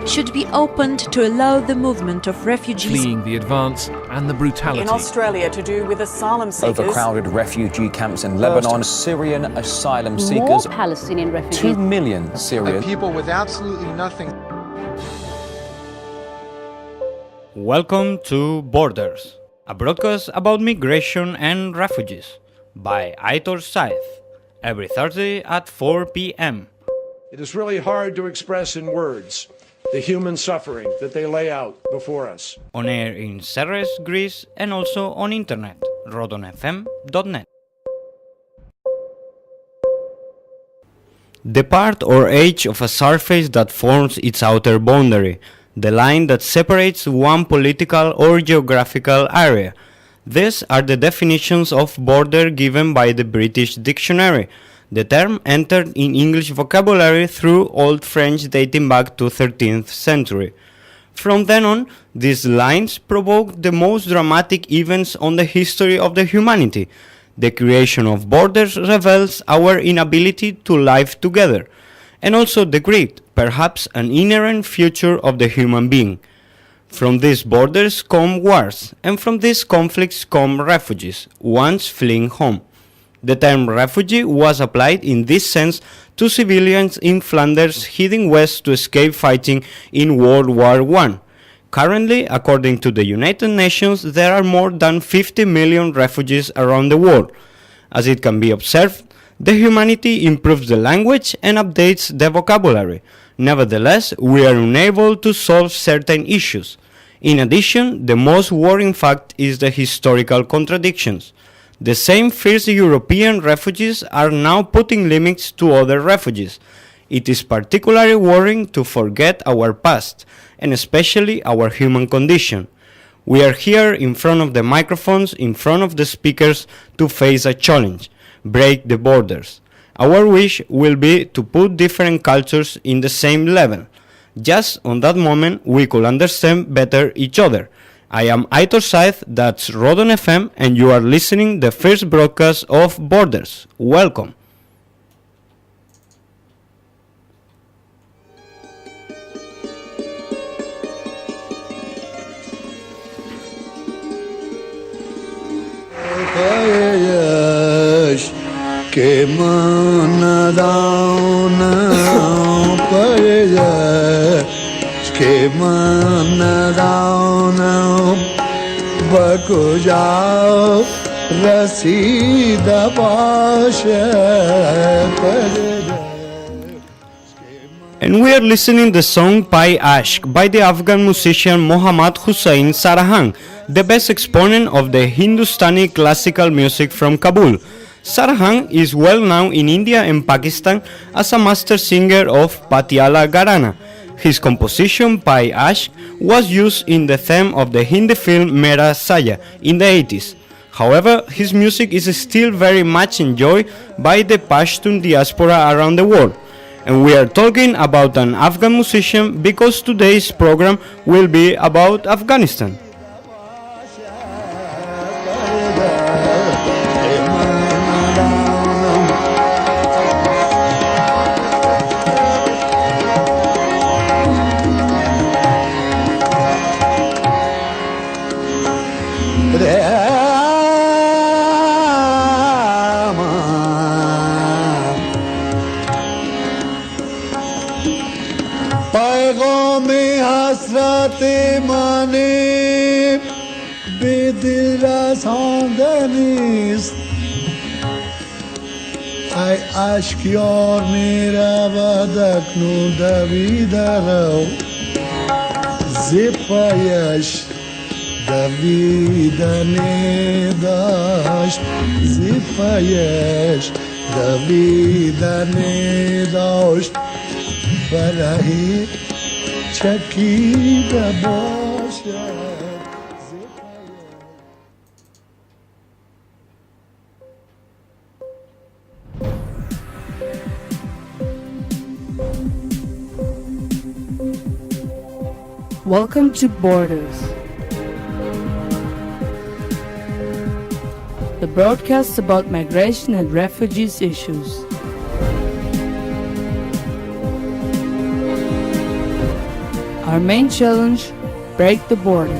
should be opened to allow the movement of refugees fleeing the advance and the brutality. In Australia, to do with asylum seekers. Overcrowded refugee camps in Lebanon, Syrian asylum seekers. More Palestinian refugees. 2 million Syrians. People with absolutely nothing. Welcome to Borders, a broadcast about migration and refugees, by Aitor Sáez, every Thursday at 4 p.m. It is really hard to express in words the human suffering that they lay out before us. On air in Serres, Greece, and also on internet, rodonfm.net. The part or edge of a surface that forms its outer boundary, the line that separates one political or geographical area. These are the definitions of border given by the British Dictionary. The term entered in English vocabulary through Old French dating back to 13th century. From then on, these lines provoked the most dramatic events on the history of the humanity. The creation of borders reveals our inability to live together, and also the great, perhaps an inherent future of the human being. From these borders come wars, and from these conflicts come refugees, once fleeing home. The term refugee was applied in this sense to civilians in Flanders heading west to escape fighting in World War I. Currently, according to the United Nations, there are more than 50 million refugees around the world. As it can be observed, the humanity improves the language and updates the vocabulary. Nevertheless, we are unable to solve certain issues. In addition, the most worrying fact is the historical contradictions. The same fierce European refugees are now putting limits to other refugees. It is particularly worrying to forget our past, and especially our human condition. We are here in front of the microphones, in front of the speakers, to face a challenge: break the borders. Our wish will be to put different cultures in the same level. Just on that moment, we could understand better each other. I am Aitor Sáez, that's Rodon FM, and you are listening the first broadcast of Borders. Welcome. And we are listening the song Pai Ashk by the Afghan musician Mohammad Hussain Sarahang, the best exponent of the Hindustani classical music from Kabul. Sarahang is well known in India and Pakistan as a master singer of Patiala Gharana. His composition Pai Ashk was used in the theme of the Hindi film Mera Saya in the 80s. However, his music is still very much enjoyed by the Pashtun diaspora around the world. And we are talking about an Afghan musician because today's program will be about Afghanistan. Ay aşk yor mirabadak nu davidaro zipayash davidane dash zipayash davidane dash barahi çakida başa. Welcome to Borders, the broadcast about migration and refugees issues. Our main challenge: break the borders.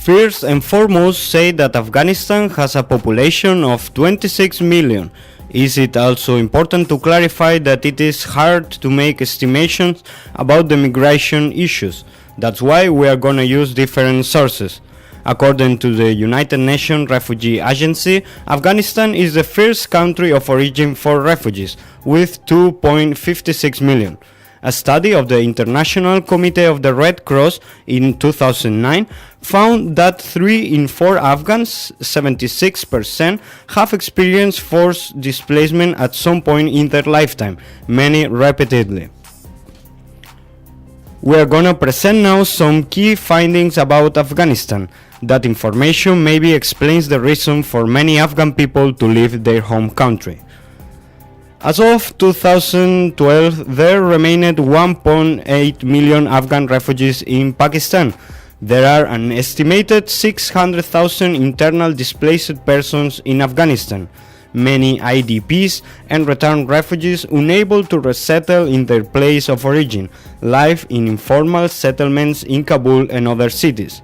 First and foremost, say that Afghanistan has a population of 26 million. Is it also important to clarify that it is hard to make estimations about the migration issues? That's why we are gonna use different sources. According to the United Nations Refugee Agency, Afghanistan is the first country of origin for refugees, with 2.56 million. A study of the International Committee of the Red Cross in 2009 found that 3 in 4 Afghans, 76%, have experienced forced displacement at some point in their lifetime, many repeatedly. We are gonna present now some key findings about Afghanistan. That information maybe explains the reason for many Afghan people to leave their home country. As of 2012, there remained 1.8 million Afghan refugees in Pakistan. There are an estimated 600,000 internal displaced persons in Afghanistan, many IDPs and returned refugees unable to resettle in their place of origin, live in informal settlements in Kabul and other cities.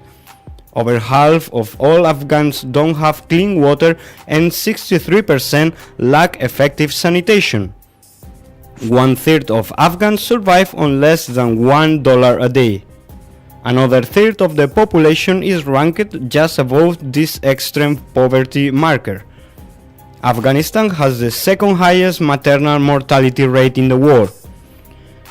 Over half of all Afghans don't have clean water and 63% lack effective sanitation. 1/3 of Afghans survive on less than $1 a day. Another third of the population is ranked just above this extreme poverty marker. Afghanistan has the second highest maternal mortality rate in the world.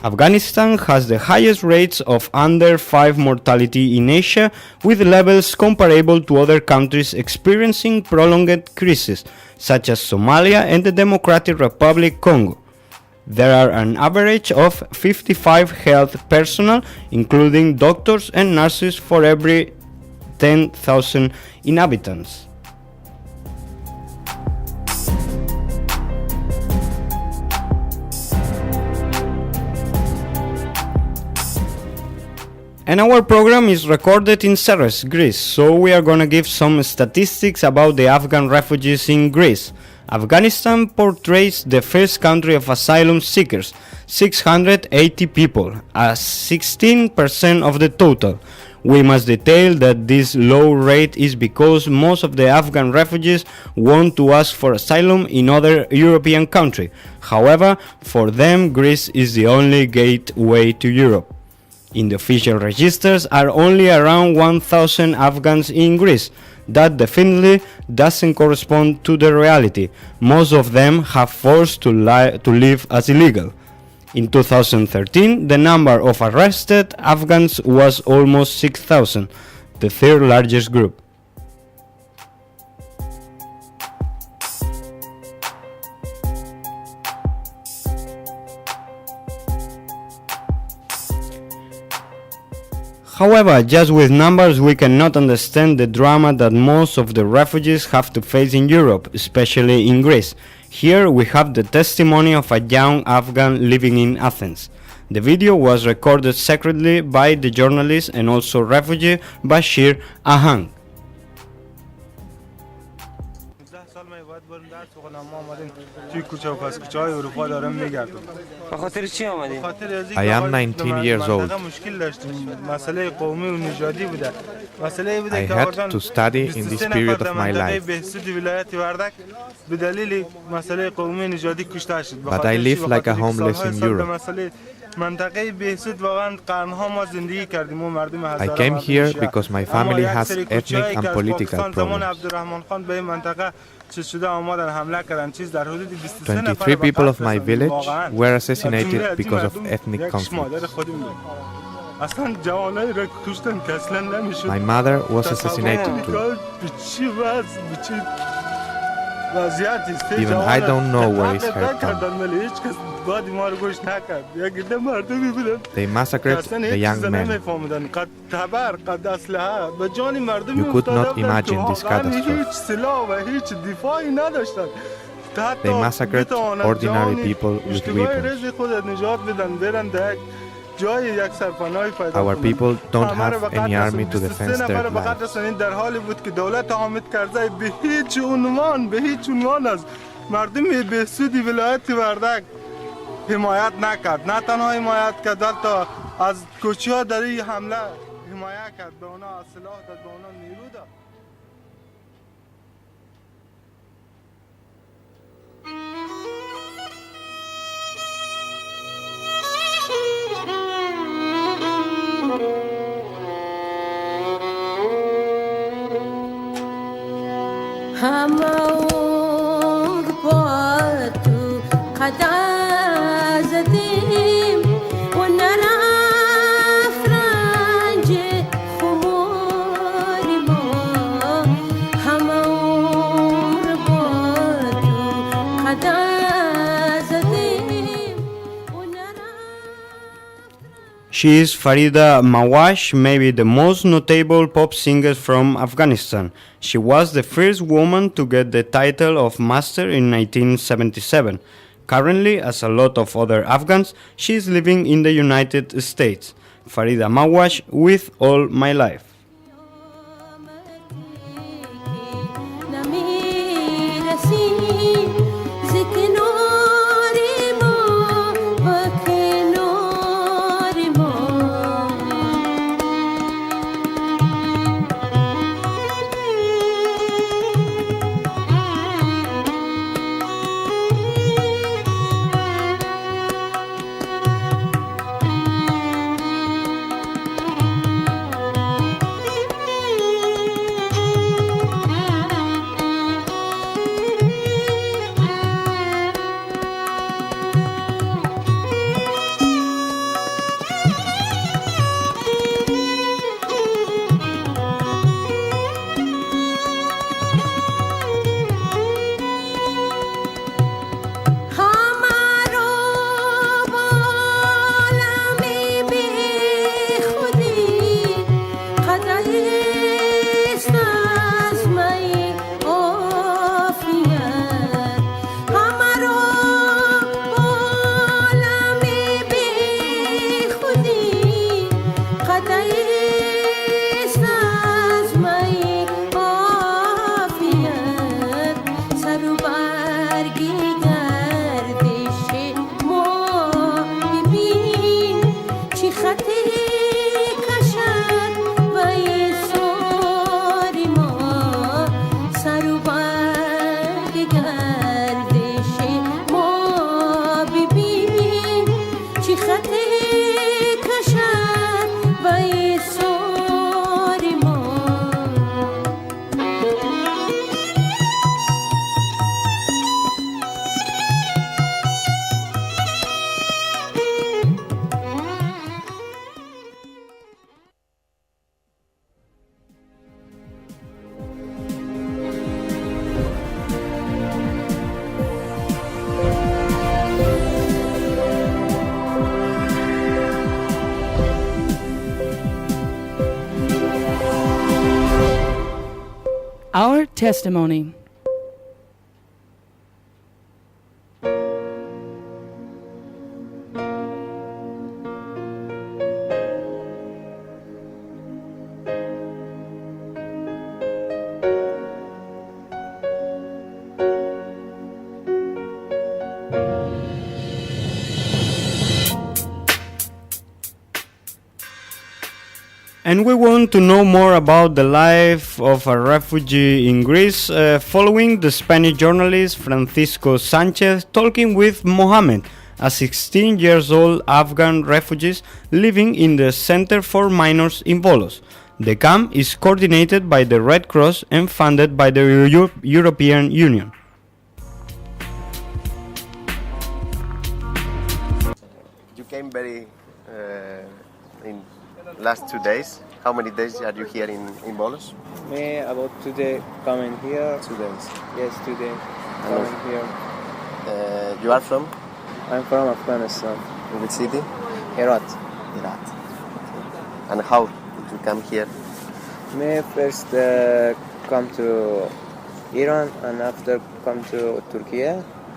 Afghanistan has the highest rates of under 5 mortality in Asia, with levels comparable to other countries experiencing prolonged crises, such as Somalia and the Democratic Republic Congo. There are an average of 55 health personnel, including doctors and nurses, for every 10,000 inhabitants. And our program is recorded in Praxis, Greece, so we are gonna give some statistics about the Afghan refugees in Greece. Afghanistan portrays the first country of asylum seekers, 680 people, as 16% of the total. We must detail that this low rate is because most of the Afghan refugees want to ask for asylum in other European countries. However, for them, Greece is the only gateway to Europe. In the official registers are only around 1,000 Afghans in Greece. That definitely doesn't correspond to the reality. Most of them have forced to live as illegal. In 2013, the number of arrested Afghans was almost 6,000, the third largest group. However, just with numbers we cannot understand the drama that most of the refugees have to face in Europe, especially in Greece. Here we have the testimony of a young Afghan living in Athens. The video was recorded secretly by the journalist and also refugee Bashir Ahang. I am 19 years old. I had to study in this period of my life. But I live like a homeless in Europe. I came here because my family has ethnic and political problems. 23 people of my village were assassinated because of ethnic conflict. My mother was assassinated too. Even I don't know where his hair comes. They massacred the young men. You could not imagine this catastrophe. They massacred ordinary people with weapons. Our people don't have any army to defend their lives. حمایت نکرد، نه تنها حمایت کرد بلکه از کوچه‌ها در این حمله حمایت کرد، به اونا سلاح داد، به اونا نیرو داد. She is Farida Mawash, maybe the most notable pop singer from Afghanistan. She was the first woman to get the title of master in 1977. Currently, as a lot of other Afghans, she is living in the United States. Farida Mawash with All My Life. Our testimony. And we want to know more about the life of a refugee in Greece, following the Spanish journalist Francisco Sanchez talking with Mohammed, a 16 years old Afghan refugee living in the Center for Minors in Volos. The camp is coordinated by the Red Cross and funded by the European Union. You came very in last 2 days. How many days are you here in Volos? Me about 2 days coming here. 2 days. Yes, 2 days. coming here. You are from? I'm from Afghanistan. Which city? Herat. Herat. Okay. And how did you come here? May first come to Iran and after come to Turkey.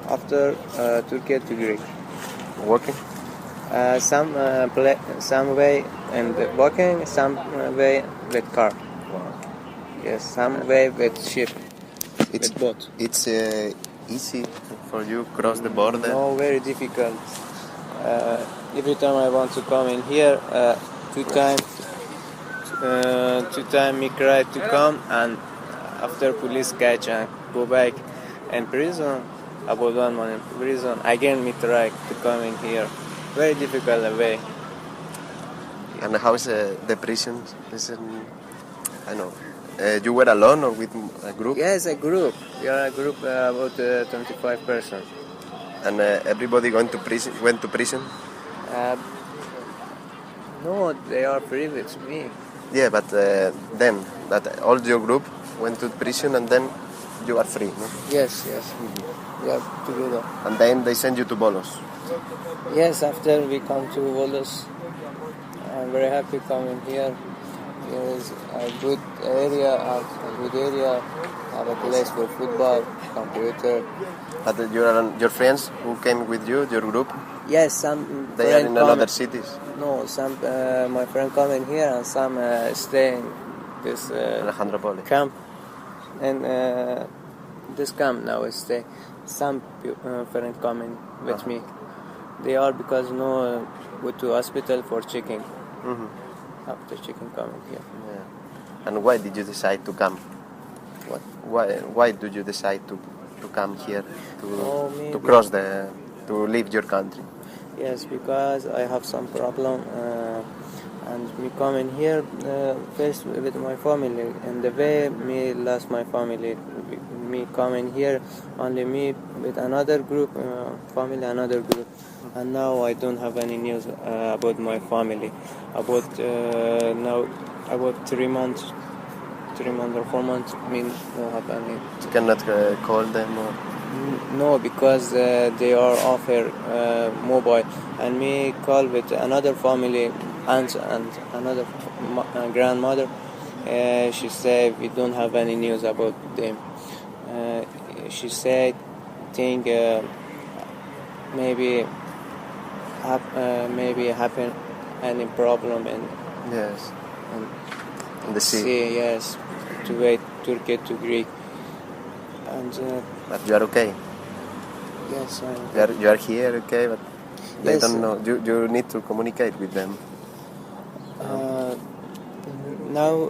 After Turkey to Greece. Working? Some way in the walking, some way with car. Wow. Yes, some way with ship. With boat. It's easy for you cross the border? No, very difficult. Every time I want to come in here, two time me cry to come, and after police catch and go back in prison, about 1 month in prison, again me try to come in here. Very difficult way. And how is the prison? I know. You were alone or with a group? Yes, a group. We are a group about 25 persons. And everybody went to prison? No, they are free with me. Yeah, but then that all your group went to prison and then you are free, no? Yes. We are together. And then they send you to Bolos? Yes, after we come to Bolos, I'm very happy coming here. Here is a good area, have a place for football, computer. But your friends who came with you, your group? Yes, some. They are in another cities? No, some my friend come in here and some stay in this camp. And this camp now stay. Some friends coming with me. They are because go to hospital for checking. After checking coming here. Yeah. And why did you decide to come? What? Why did you decide to come here to cross to leave your country? Yes, because I have some problem and me coming here first with my family, and the way me lost my family, me coming here only me with another group, family another group, and now I don't have any news about my family. About now about 3 months or 4 months, me don't have any. You cannot call them or? No, because they are offer mobile, and me call with another family, aunt and another grandmother. She said we don't have any news about them. She said think maybe happen any problem in the sea. Yes, to wait Turkey to Greece. And but you are okay? Yes, you are here, okay, but they yes, don't know. You need to communicate with them. Now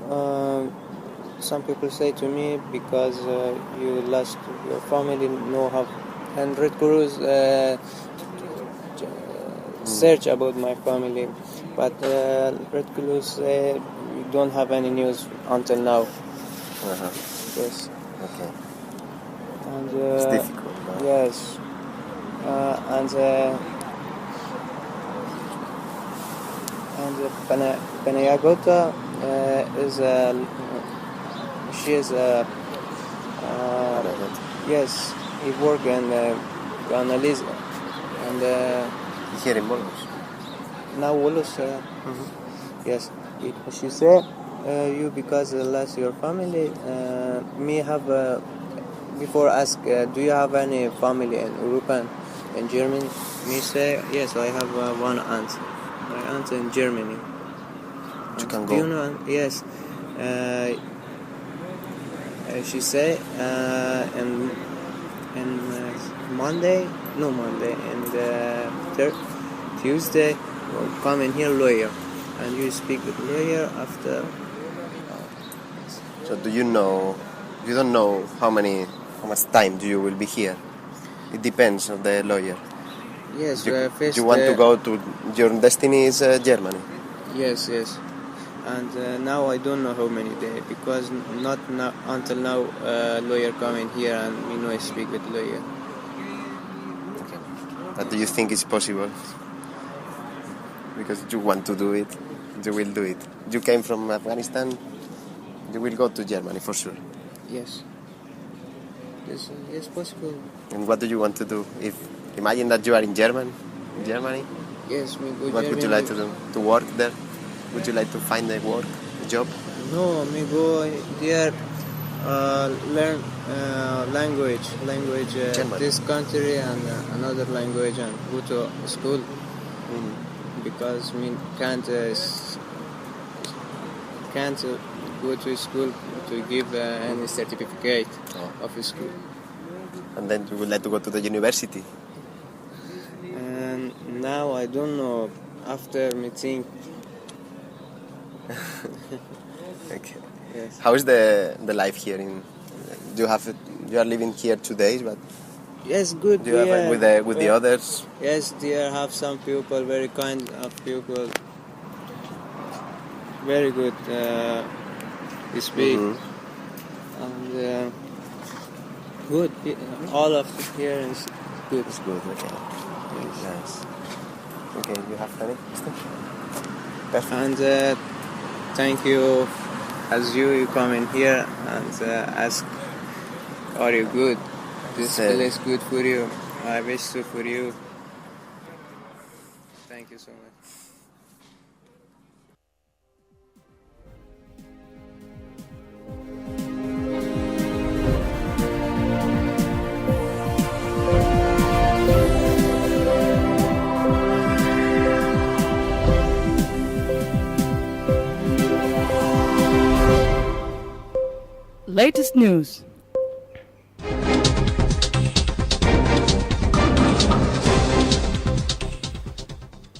some people say to me, because you lost your family, no have, and Red Cross search about my family, but Red Cross say we don't have any news until now. Yes. Okay. And it's difficult. Yes. And Panayagota is she is yes, he work in analyze and here in Bolos. Now Bolos. Yes, she said you because lost your family. Me have before ask do you have any family in Europe, in Germany? Me say yes, I have one aunt. My aunt in Germany. You can do go. You know? Yes. She say and Monday, and Tuesday will come in here lawyer, and you speak with lawyer after. So do you know? You don't know how much time you will be here. It depends on the lawyer. Yes, first you want to go to your destiny is Germany. Yes, and now I don't know how many days, because not now, until now lawyer come in here and me know I speak with lawyer. Okay. But do you think it's possible? Because you want to do it, you will do it. You came from Afghanistan, you will go to Germany for sure. Yes. Yes, possible. And what do you want to do? If imagine that you are in Germany. Yes, me go What would you like to do? To work there? Would you like to find a work, a job? No, me go there, learn language, German. this country and another language, and go to school. Because me can't go to school to give any certificate of school. And then you would like to go to the university. And now I don't know. After me think. Okay. Yes. How is the life here in? You are living here 2 days, but Yes, good. do you have with the others? Yes, there have some people, very kind of people. Very good. Speak and good. All of here is good. It's good. Okay. Nice. Okay, you have any? Perfect. And thank you, as you come in here and ask, are you good? This place good for you. I wish so for you. Thank you so much. Latest news.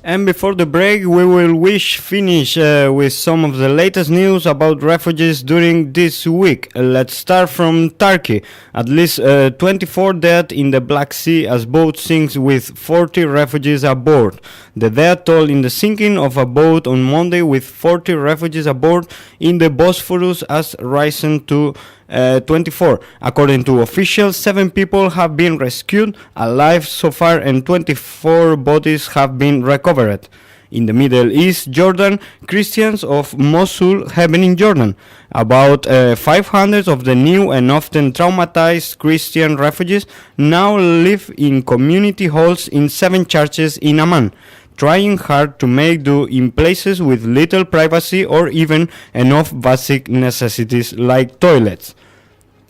And before the break, we will finish with some of the latest news about refugees during this week. Let's start from Turkey. At least 24 dead in the Black Sea as boat sinks with 40 refugees aboard. The death toll in the sinking of a boat on Monday with 40 refugees aboard in the Bosphorus has risen to 24. According to officials, 7 people have been rescued alive so far and 24 bodies have been recovered. In the Middle East, Jordan, Christians of Mosul have been in Jordan. About 500 of the new and often traumatized Christian refugees now live in community halls in 7 churches in Amman, trying hard to make do in places with little privacy or even enough basic necessities like toilets.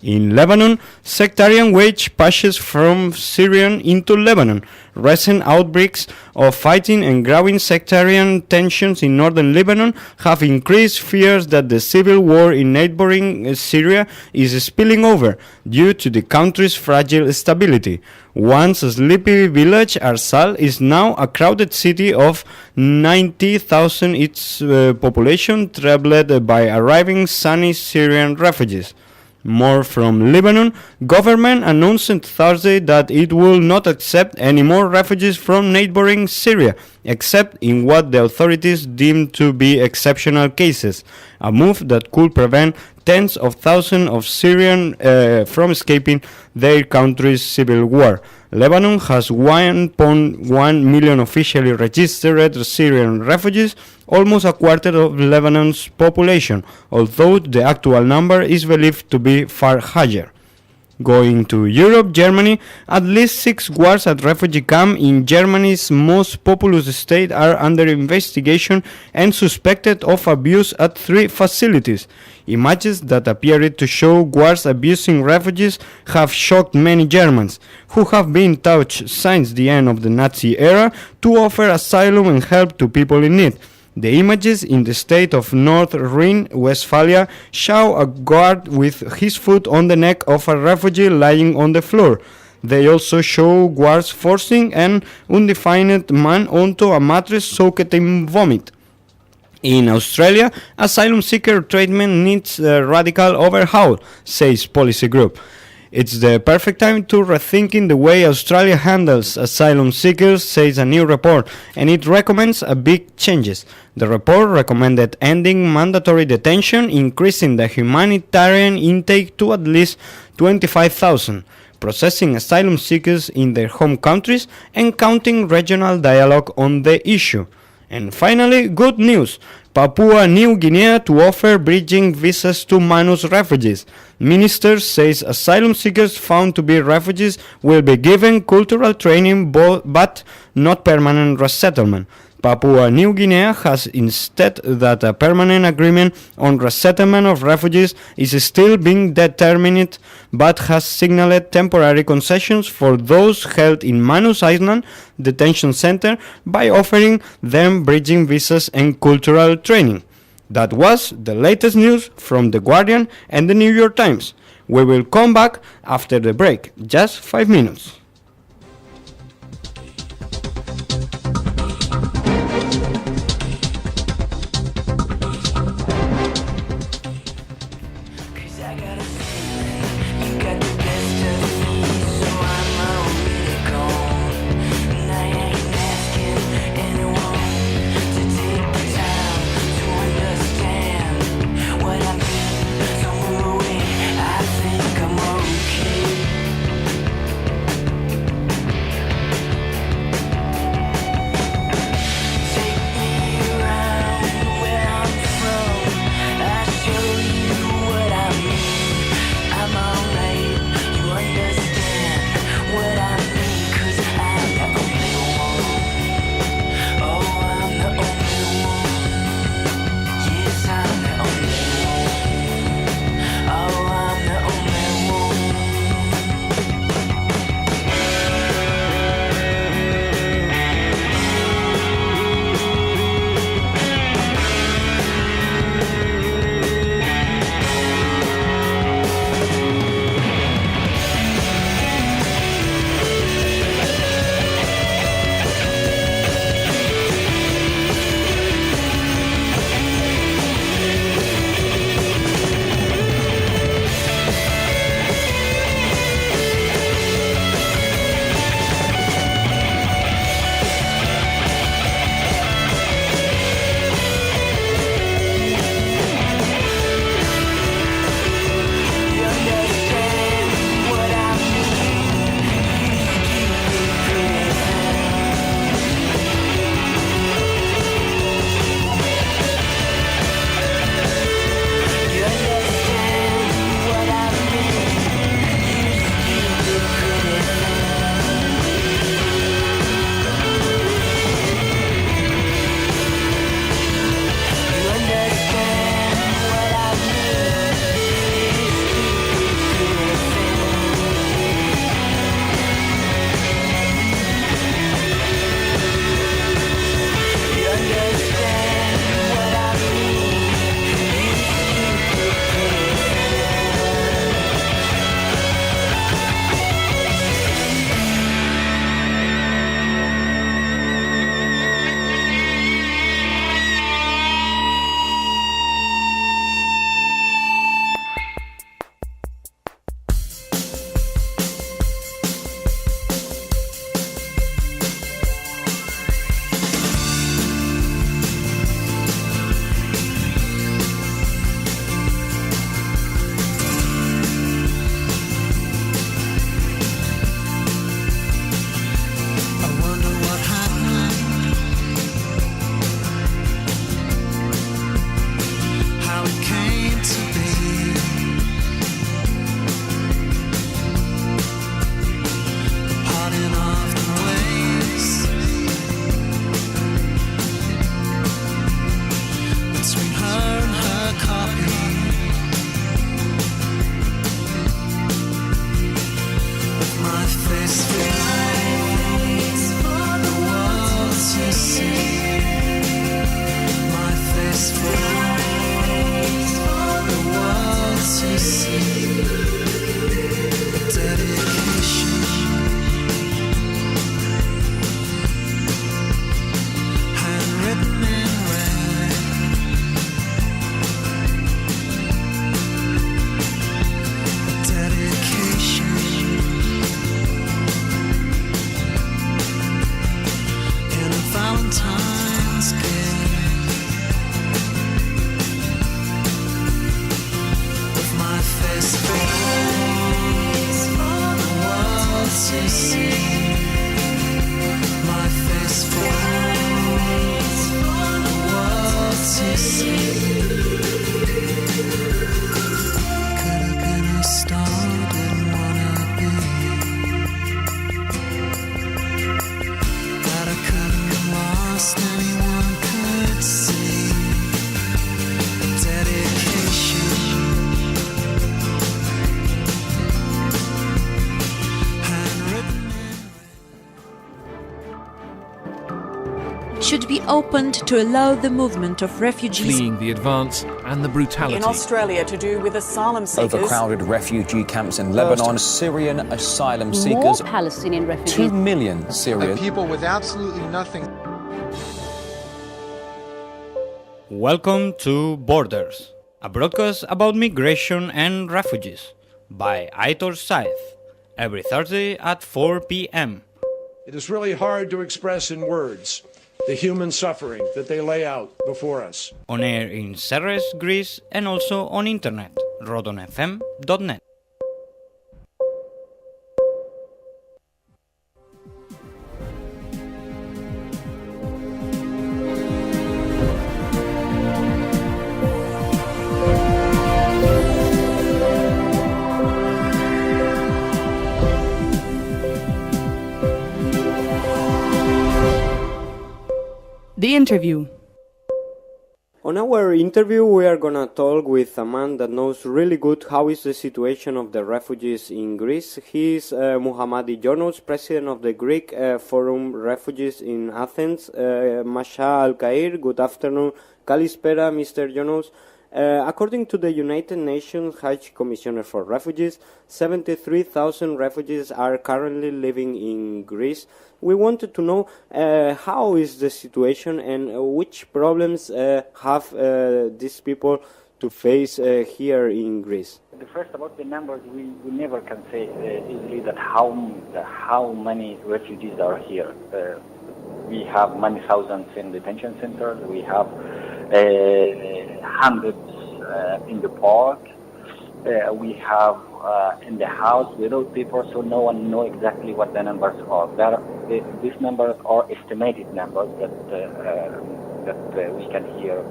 In Lebanon, sectarian wage passes from Syria into Lebanon. Recent outbreaks of fighting and growing sectarian tensions in northern Lebanon have increased fears that the civil war in neighboring Syria is spilling over due to the country's fragile stability. Once a sleepy village, Arsal is now a crowded city of 90,000, its population trebled by arriving Sunni Syrian refugees. More from Lebanon. Government announced Thursday that it will not accept any more refugees from neighboring Syria, except in what the authorities deem to be exceptional cases, a move that could prevent tens of thousands of Syrians from escaping their country's civil war. Lebanon has 1.1 million officially registered Syrian refugees, almost a quarter of Lebanon's population, although the actual number is believed to be far higher. Going to Europe, Germany, at least 6 guards at refugee camp in Germany's most populous state are under investigation and suspected of abuse at 3 facilities. Images that appeared to show guards abusing refugees have shocked many Germans, who have been taught since the end of the Nazi era to offer asylum and help to people in need. The images in the state of North Rhine-Westphalia show a guard with his foot on the neck of a refugee lying on the floor. They also show guards forcing an undefined man onto a mattress soaked in vomit. In Australia, asylum seeker treatment needs a radical overhaul, says policy group. It's the perfect time to rethinking the way Australia handles asylum seekers, says a new report, and it recommends a big changes. The report recommended ending mandatory detention, increasing the humanitarian intake to at least 25,000, processing asylum seekers in their home countries, and counting regional dialogue on the issue. And finally, good news. Papua New Guinea to offer bridging visas to minus refugees. Minister says asylum seekers found to be refugees will be given cultural training but not permanent resettlement. Papua New Guinea has instead that a permanent agreement on resettlement of refugees is still being determined, but has signaled temporary concessions for those held in Manus Island detention center by offering them bridging visas and cultural training. That was the latest news from The Guardian and the New York Times. We will come back after the break, just 5 minutes. should be opened to allow the movement of refugees fleeing the advance and the brutality. In Australia, to do with asylum seekers. Overcrowded refugee camps in Lebanon, Syrian asylum seekers. More Palestinian refugees. 2 million Syrians. People with absolutely nothing. Welcome to Borders, a broadcast about migration and refugees, by Aitor Sáez, every Thursday at 4 p.m. It is really hard to express in words the human suffering that they lay out before us. On air in Serres, Greece, and also on internet, rodonfm.net. The interview. On our interview, we are gonna talk with a man that knows really good how is the situation of the refugees in Greece. He is Muhammadi Jonos, president of the Greek Forum Refugees in Athens. Masha Al-Kair, good afternoon. Kalispera, Mr. Jonos. According to the United Nations High Commissioner for Refugees, 73,000 refugees are currently living in Greece. We wanted to know how is the situation and which problems have these people to face here in Greece. The first about the numbers, we never can say easily that how many refugees are here. We have many thousands in detention centers. We have hundreds in the park. We have in the house without people, so no one knows exactly what the numbers are. These numbers are estimated numbers that we can hear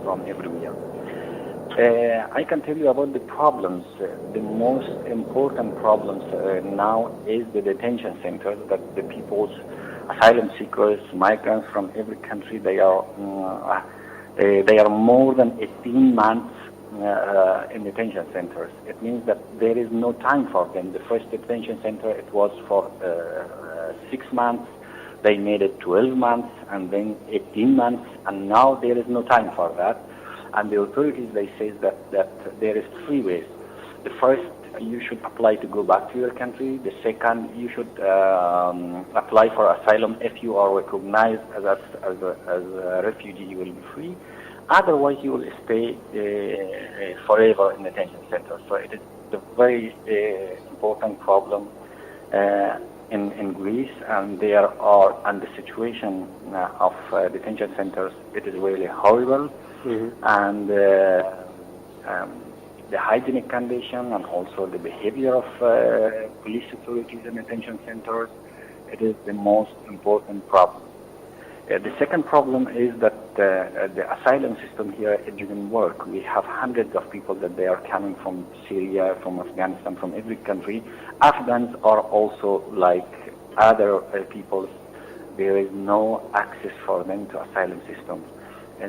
from everywhere. I can tell you about the problems. The most important problems now is the detention centers, that the people's asylum seekers, migrants from every country, they are more than 18 months in detention centers. It means that there is no time for them. The first detention center, it was for 6 months, they made it 12 months, and then 18 months, and now there is no time for that. And the authorities, they say that there is 3 ways. The first, you should apply to go back to your country. The second, you should apply for asylum. If you are recognized as a refugee, you will be free. Otherwise, you will stay forever in detention centers. So it is a very important problem in Greece, and and the situation of detention centers, it is really horrible. Mm-hmm. And the hygienic condition and also the behavior of police authorities in detention centers, it is the most important problem. The second problem is that the asylum system here, it didn't work. We have hundreds of people that they are coming from Syria, from Afghanistan, from every country. Afghans are also like other people. There is no access for them to asylum system.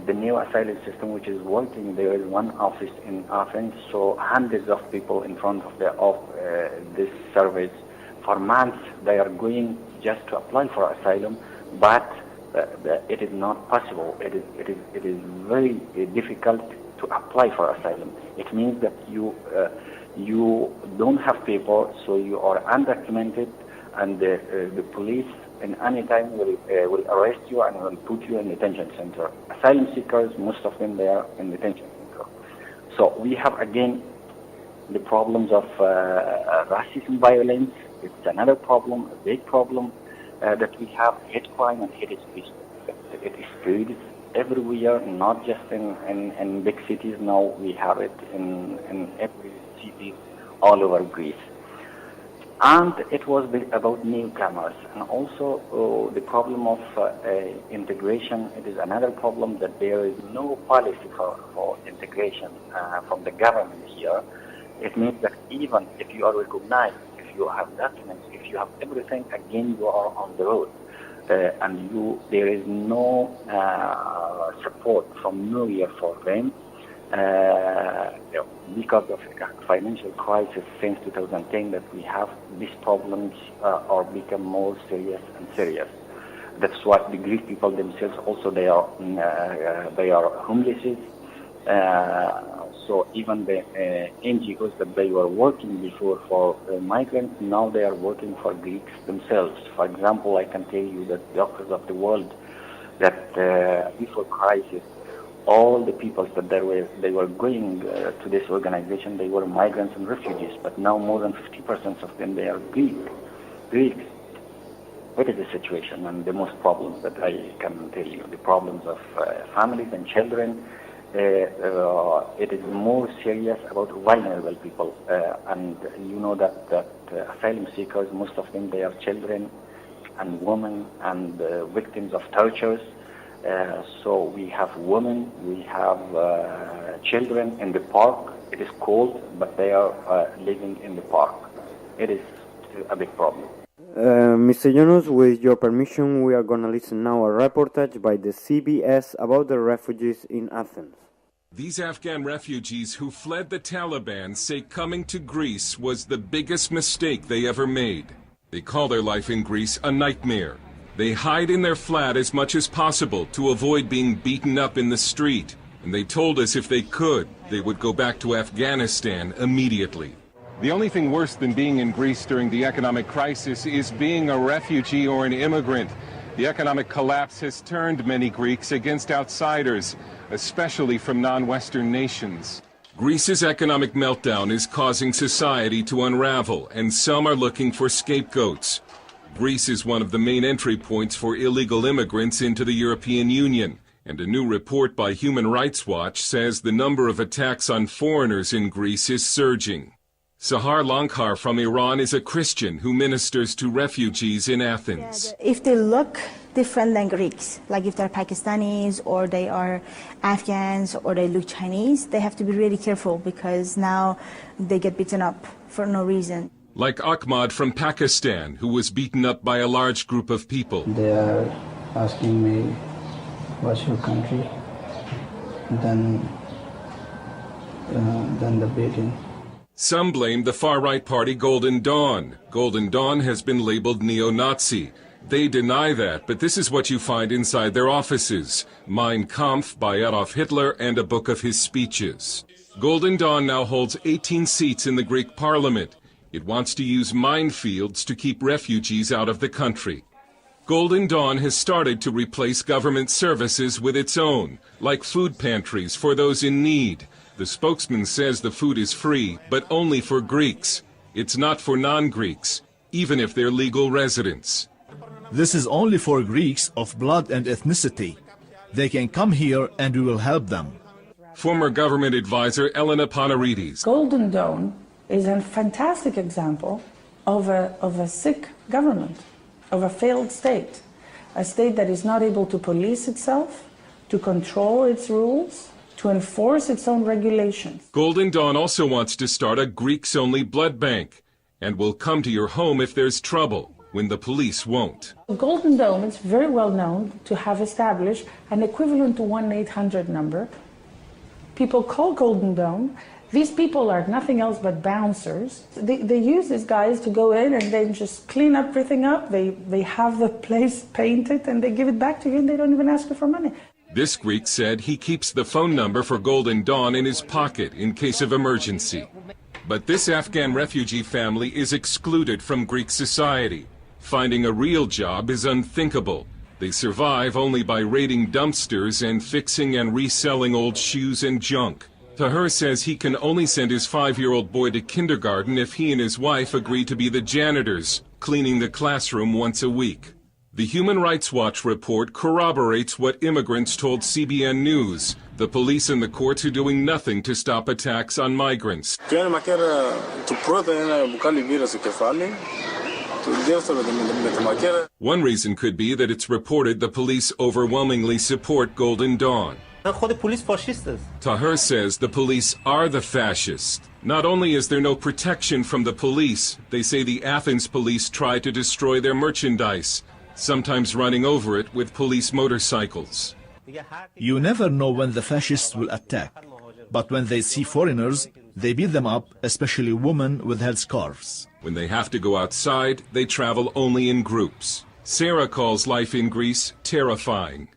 The new asylum system which is working, there is one office in Athens, so hundreds of people in front of this service. For months, they are going just to apply for asylum, but it is not possible. It is very difficult to apply for asylum. It means that you don't have paper, so you are undocumented, and the police in any time will arrest you and will put you in detention center. Asylum seekers, most of them, they are in detention center. So we have again the problems of racism, violence. It's another problem, a big problem. That we have hate crime and hate speech. It is spread everywhere, not just in big cities. Now we have it in every city all over Greece. And it was about newcomers. And also the problem of integration, it is another problem that there is no policy for integration from the government here. It means that even if you are recognized, if you have documents, if you have everything, again you are on the road. And there is no support from nowhere for them. Because of financial crisis since 2010, that we have these problems are become more serious and serious. That's why the Greek people themselves also they are homeless. So even the NGOs that they were working before for migrants, now they are working for Greeks themselves. For example, I can tell you that Doctors of the World, that before crisis, all the peoples that they were going to this organization, they were migrants and refugees, but now more than 50% of them, they are Greeks. What is the situation and the most problems that I can tell you? The problems of families and children. It is more serious about vulnerable people. And you know that asylum seekers, most of them, they are children and women and victims of tortures. So we have women, we have children in the park. It is cold, but they are living in the park. It is a big problem. Mr. Yunus, with your permission, we are going to listen now a reportage by the CBS about the refugees in Athens. These Afghan refugees who fled the Taliban say coming to Greece was the biggest mistake they ever made. They call their life in Greece a nightmare. They hide in their flat as much as possible to avoid being beaten up in the street. And they told us if they could, they would go back to Afghanistan immediately. The only thing worse than being in Greece during the economic crisis is being a refugee or an immigrant. The economic collapse has turned many Greeks against outsiders, especially from non-Western nations. Greece's economic meltdown is causing society to unravel, and some are looking for scapegoats. Greece is one of the main entry points for illegal immigrants into the European Union, and a new report by Human Rights Watch says the number of attacks on foreigners in Greece is surging. Sahar Lankar from Iran is a Christian who ministers to refugees in Athens. If they look different than Greeks, like if they're Pakistanis or they are Afghans or they look Chinese, they have to be really careful because now they get beaten up for no reason. Like Ahmad from Pakistan, who was beaten up by a large group of people. They are asking me, what's your country? Then the beating. Some blame the far-right party Golden Dawn. Golden Dawn has been labeled neo-Nazi. They deny that, but this is what you find inside their offices. Mein Kampf by Adolf Hitler and a book of his speeches. Golden Dawn now holds 18 seats in the Greek parliament. It wants to use minefields to keep refugees out of the country. Golden Dawn has started to replace government services with its own, like food pantries for those in need. The spokesman says the food is free, but only for Greeks. It's not for non-Greeks, even if they're legal residents. This is only for Greeks of blood and ethnicity. They can come here and we will help them. Former government advisor Elena Panaridis. Golden Dawn is a fantastic example of a sick government, of a failed state. A state that is not able to police itself, to control its rules, to enforce its own regulations. Golden Dawn also wants to start a Greeks-only blood bank and will come to your home if there's trouble, when the police won't. Golden Dawn is very well known to have established an equivalent to 1-800 number. People call Golden Dawn. These people are nothing else but bouncers. They use these guys to go in and then just clean everything up. They have the place painted and they give it back to you and they don't even ask you for money. This Greek said he keeps the phone number for Golden Dawn in his pocket in case of emergency. But this Afghan refugee family is excluded from Greek society. Finding a real job is unthinkable. They survive only by raiding dumpsters and fixing and reselling old shoes and junk. Tahir says he can only send his 5-year-old boy to kindergarten if he and his wife agree to be the janitors, cleaning the classroom once a week. The Human Rights Watch report corroborates what immigrants told CBN News. The police and the courts are doing nothing to stop attacks on migrants. One reason could be that it's reported the police overwhelmingly support Golden Dawn. Tahir says the police are the fascists. Not only is there no protection from the police, they say the Athens police try to destroy their merchandise, sometimes running over it with police motorcycles. You never know when the fascists will attack, but when they see foreigners, they beat them up, especially women with headscarves. When they have to go outside, they travel only in groups. Sarah calls life in Greece terrifying.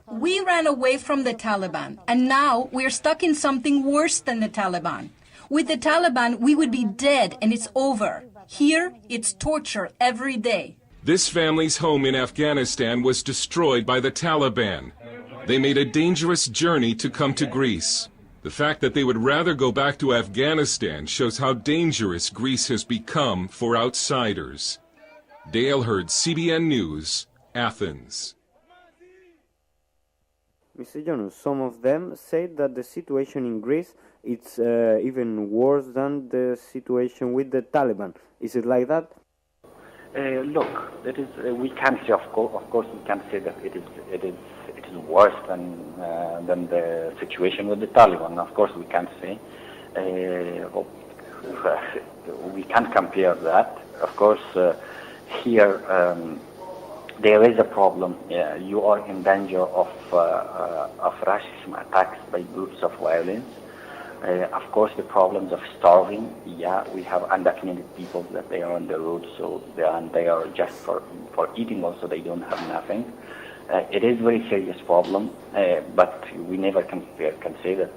We ran away from the Taliban, and now we're stuck in something worse than the Taliban. With the Taliban, we would be dead and it's over. Here, it's torture every day. This family's home in Afghanistan was destroyed by the Taliban. They made a dangerous journey to come to Greece. The fact that they would rather go back to Afghanistan shows how dangerous Greece has become for outsiders. Dale Hurd, CBN News, Athens. Mr. Jonas, some of them say that the situation in Greece is even worse than the situation with the Taliban. Is it like that? Look, that is, we can't say, of course, we can't say that it is worse than the situation with the Taliban. Of course, we can't say. We can't compare that. Of course, here there is a problem. You are in danger of racism attacks by groups of violence. Of course, the problems of starving. Yeah, we have undocumented people that they are on the road, so they are just for eating. Also, they don't have nothing. It is a very serious problem, but we never can say that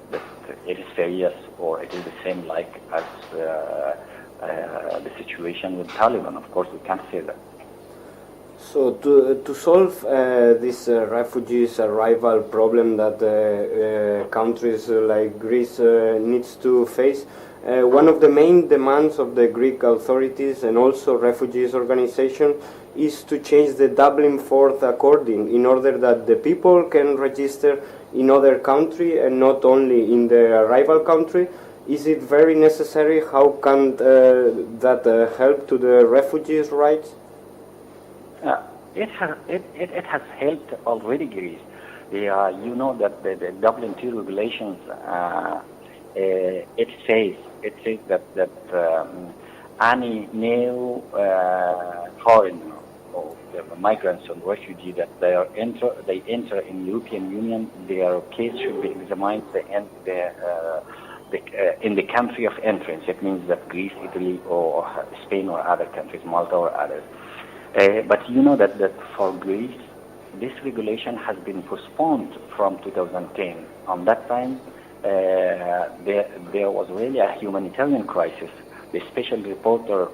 it is serious or it is the same like as the situation with Taliban. Of course, we can't say that. So to solve this refugees arrival problem that countries like Greece needs to face, one of the main demands of the Greek authorities and also refugees organization is to change the Dublin Fourth According in order that the people can register in other country and not only in the arrival country. Is it very necessary? How can that help to the refugees' rights? It has helped already Greece. You know that the Dublin II regulations it says that any new foreigner or migrants or refugees that they enter in European Union, their case should be examined in the country of entrance. It means that Greece, Italy, or Spain, or other countries, Malta, or others. But you know that for Greece, this regulation has been postponed from 2010. On that time, there was really a humanitarian crisis. The special reporter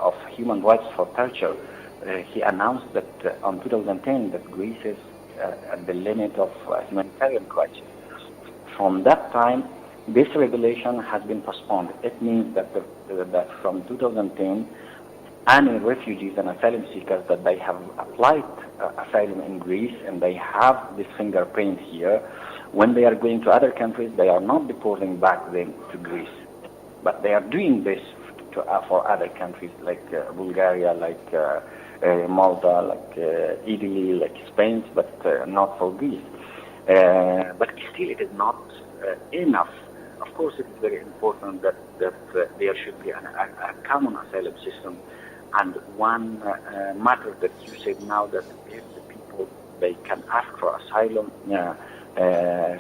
of human rights for torture, he announced that on 2010 that Greece is at the limit of humanitarian crisis. From that time, this regulation has been postponed. It means that from 2010, any refugees and asylum seekers that they have applied asylum in Greece and they have this fingerprint here, when they are going to other countries, they are not deporting back them to Greece, but they are doing this for other countries like Bulgaria, like Malta, like Italy, like Spain, but not for Greece. But still, it is not enough. Of course, it is very important that there should be a common asylum system. And one matter that you said now, that if the people, they can ask for asylum,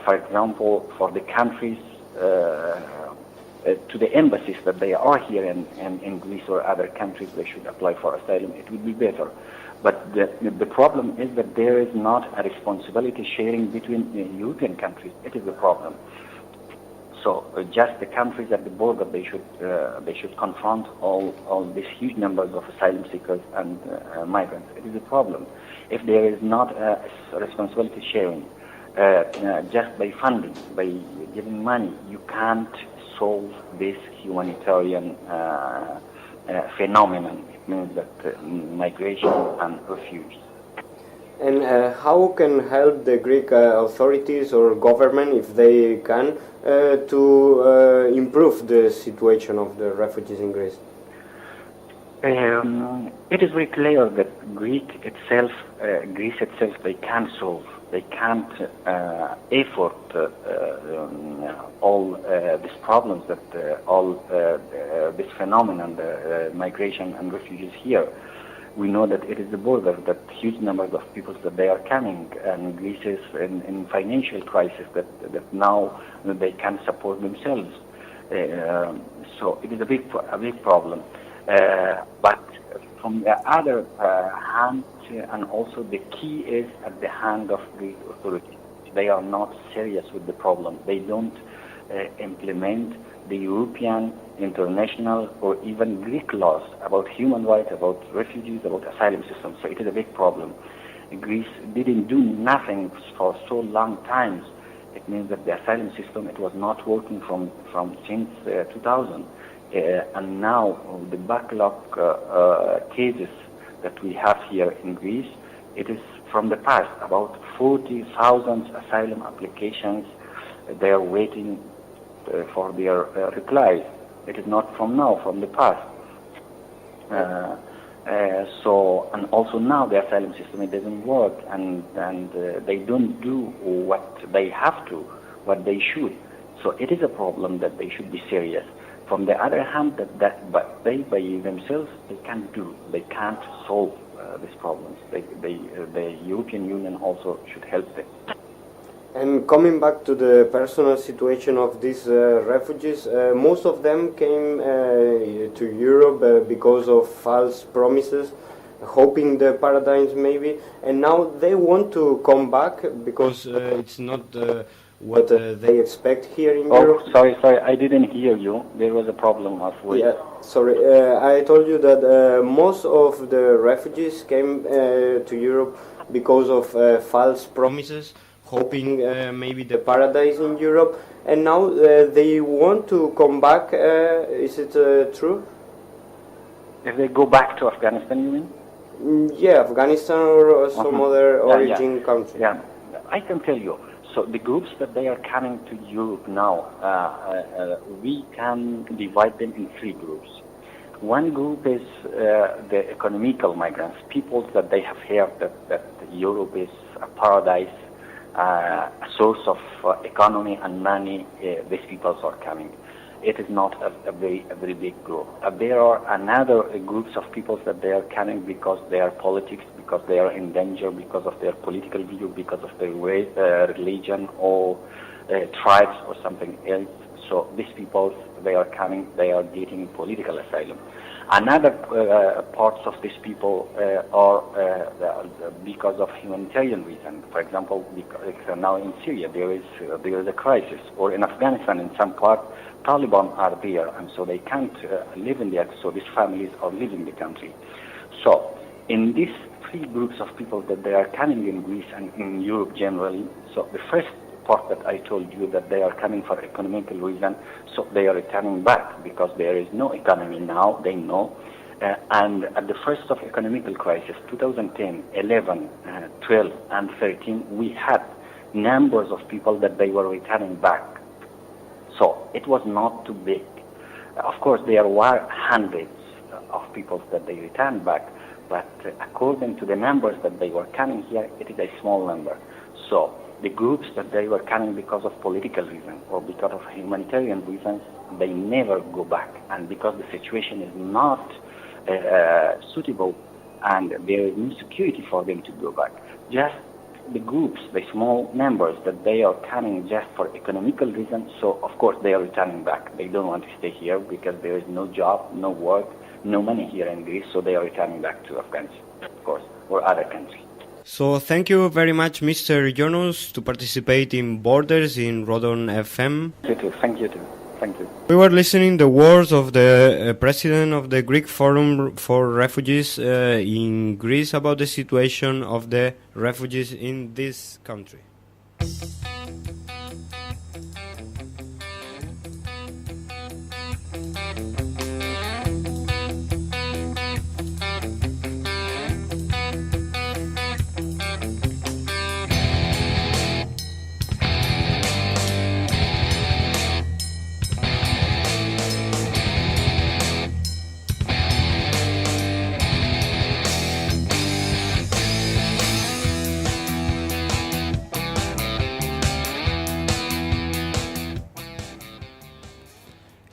for example, for the countries, to the embassies that they are here in Greece or other countries, they should apply for asylum. It would be better. But the problem is that there is not a responsibility sharing between European countries. It is the problem. So just the countries at the border, they should confront all these huge numbers of asylum seekers and migrants. It is a problem. If there is not a responsibility sharing, just by funding, by giving money, you can't solve this humanitarian phenomenon. It means that migration and refuge. And how can help the Greek authorities or government, if they can, to improve the situation of the refugees in Greece? It is very clear that Greece itself, they can't solve. They can't effort all these problems that all this phenomenon, the migration and refugees here. We know that it is the border that huge numbers of people that they are coming, and Greece is in financial crisis that now they can't support themselves. So it is a big problem. But from the other hand, and also the key is at the hand of Greek authorities. They are not serious with the problem. They don't implement the European, international, or even Greek laws about human rights, about refugees, about asylum systems. So it is a big problem. Greece didn't do nothing for so long times. It means that the asylum system, it was not working from since 2000. And now the backlog cases that we have here in Greece, it is from the past. About 40,000 asylum applications, they are waiting for their replies. It is not from now, from the past. And also now the asylum system, it doesn't work, and they don't do what they have to, what they should. So it is a problem that they should be serious. From the other hand, but they by themselves, they can't solve these problems. The European Union also should help them. And coming back to the personal situation of these refugees, most of them came to Europe because of false promises, hoping the paradise maybe, and now they want to come back because it's not what they expect here in Europe. Sorry, I didn't hear you. There was a problem of voice. Yeah, sorry. I told you that most of the refugees came to Europe because of false promises, hoping maybe the paradise in Europe, and now they want to come back. Is it true? If they go back to Afghanistan, you mean? Yeah, Afghanistan or some other origin country. Yeah, I can tell you. So the groups that they are coming to Europe now, we can divide them in three groups. One group is the economical migrants, people that they have heard that Europe is a paradise, a source of economy and money. These people are coming. It is not a very big group. There are another groups of people that they are coming because they are politics, because they are in danger, because of their political view, because of their religion or tribes or something else. So these people, they are coming, they are getting political asylum. Another parts of these people are because of humanitarian reason. For example, because now in Syria there is a crisis, or in Afghanistan in some part Taliban are there, and so they can't live in there. So these families are leaving the country. So in these three groups of people that they are coming in Greece and in Europe generally, so the first part that I told you that they are coming for economical reason, so they are returning back because there is no economy now, they know. And at the first of economical crisis, 2010, 11, 12, and 13, we had numbers of people that they were returning back. So it was not too big. Of course, there were hundreds of people that they returned back, but according to the numbers that they were coming here, it is a small number. So the groups that they were coming because of political reasons or because of humanitarian reasons, they never go back. And because the situation is not suitable and there is no security for them to go back, just the groups, the small numbers that they are coming just for economical reasons, so of course they are returning back. They don't want to stay here because there is no job, no work, no money here in Greece, so they are returning back to Afghanistan, of course, or other countries. So thank you very much, Mr. Jonas, to participate in Borders in Rodon FM. You too. Thank you too. Thank you. We were listening the words of the president of the Greek Forum for Refugees in Greece about the situation of the refugees in this country.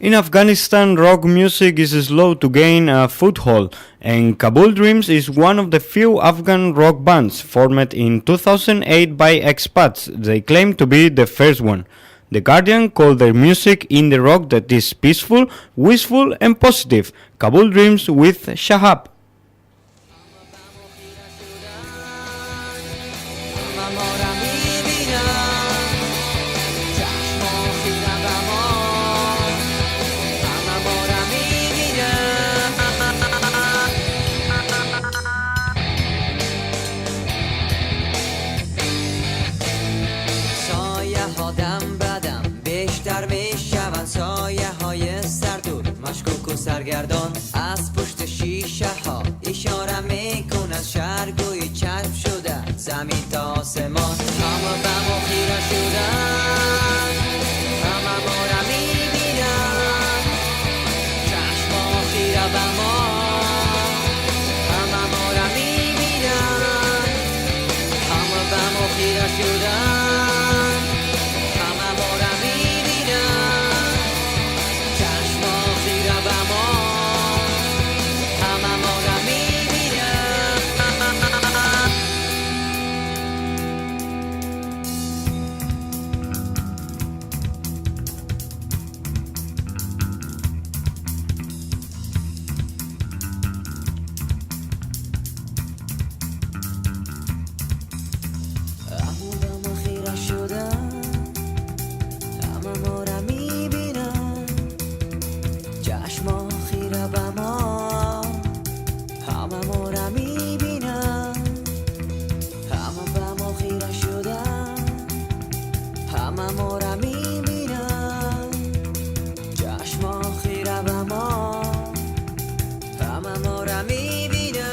In Afghanistan, rock music is slow to gain a foothold, and Kabul Dreams is one of the few Afghan rock bands formed in 2008 by expats. They claim to be the first one. The Guardian called their music indie rock that is peaceful, wistful, and positive. Kabul Dreams with Shahab. سرگردان از پشت شیشه ها اشاره میکنن شهرگوی چشم شده زمین تا آسمان همه به ما خیره شدن همه ما را میبینن چشم ها خیره به ما همه ما را میبینن همه به ما خیره شدن همه ما را میبینن چشم ها خیره به ما همه ما را میبینن همه به ما خیره شدن همه ما را میبینن چشم ها خیره به ما همه ما را میبینن همه به ما خیره شدن همه ما را میبینن چشم ها خیره به ما همه ما را میبینن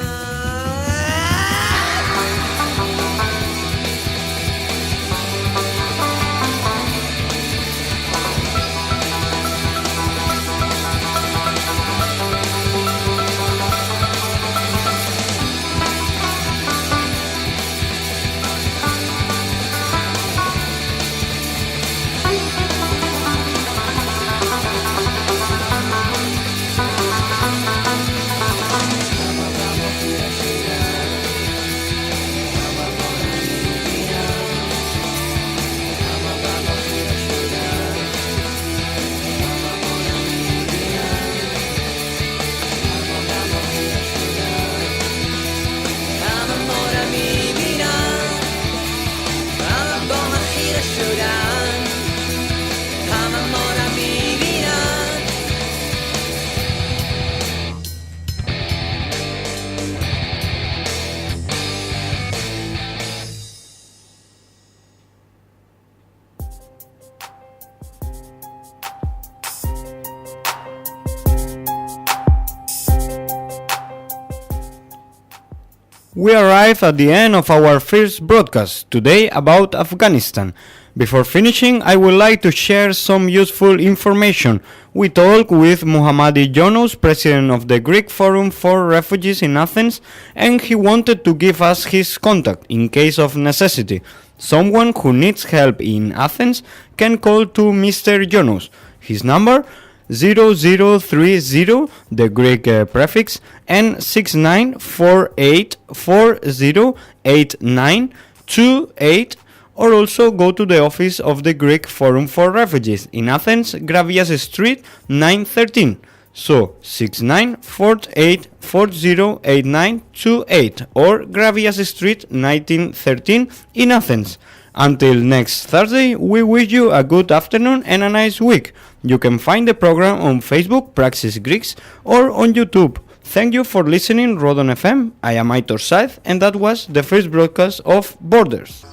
We arrive at the end of our first broadcast, today about Afghanistan. Before finishing, I would like to share some useful information. We talked with Muhammadi Yunus, president of the Greek Forum for Refugees in Athens, and he wanted to give us his contact in case of necessity. Someone who needs help in Athens can call to Mr. Yunus. His number 0030, the Greek prefix, and 6948408928, or also go to the office of the Greek Forum for Refugees in Athens, Gravias Street 913. So 6948408928 or Gravias Street 1913 in Athens. Until next Thursday, we wish you a good afternoon and a nice week. You can find the program on Facebook, Praxis Greece, or on YouTube. Thank you for listening, Rodon FM. I am Aitor Sáez, and that was the first broadcast of Borders.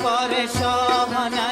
করে সমানা